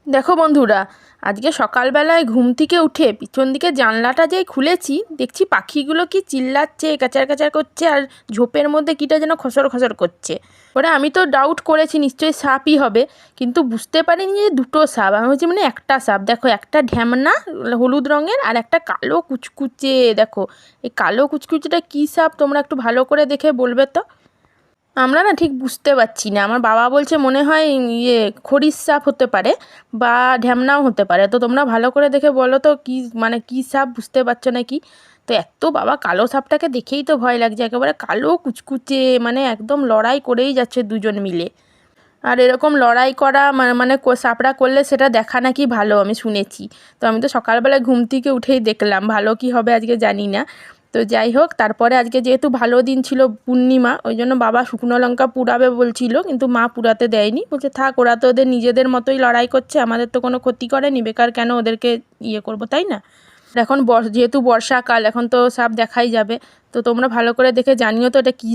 দেখো বন্ধুরা, আজকে সকালবেলায় ঘুম থেকে উঠে পিছন দিকে জানলাটা যেই খুলেছি, দেখছি পাখিগুলো কি চিল্লাচ্ছে, ক্যাচার ক্যাচার করছে, আর ঝোপের মধ্যে কীটা যেন খসর খসর করছে। ওরা আমি তো ডাউট করেছি নিশ্চয়ই সাপই হবে, কিন্তু বুঝতে পারিনি যে দুটো সাপ। আমি ভাবছি মানে একটা সাপ। দেখো, একটা ঢ্যামনা হলুদ রঙের আর একটা কালো কুচকুচে। দেখো, এই কালো কুচকুচেটা কী সাপ তোমরা একটু ভালো করে দেখে বলবে তো। আমরা না ঠিক বুঝতে পারছি না। আমার বাবা বলছে মনে হয় খরিস সাপ হতে পারে বা ঢ্যামনাও হতে পারে। তো তোমরা ভালো করে দেখে বলো তো কী, মানে কী সাপ, বুঝতে পারছো না কি? তো এত বাবা, কালো সাপটাকে দেখেই তো ভয় লাগছে। একেবারে কালো কুচকুচে, মানে একদম লড়াই করেই যাচ্ছে দুজন মিলে। আর এরকম লড়াই করা মানে সাপড়া করলে সেটা দেখা নাকি ভালো, আমি শুনেছি। তো আমি তো সকালবেলায় ঘুম থেকে উঠেই দেখলাম, ভালো কি হবে আজকে জানি না। তো যাই হোক, তারপরে আজকে যেহেতু ভালো দিন ছিল, পূর্ণিমা, ওই জন্য বাবা শুকনো লঙ্কা পুড়াবে বলছিল, কিন্তু মা পুড়াতে দেয়নি। বলছে থাক, ওরা তো ওদের নিজেদের মতোই লড়াই করছে, আমাদের তো কোনো ক্ষতি করেনি, বেকার কেন ওদেরকে করবো, তাই না? এখন যেহেতু বর্ষাকাল, এখন তো সাপ দেখাই যাবে। তো তোমরা ভালো করে দেখে জানিও তো এটা কী।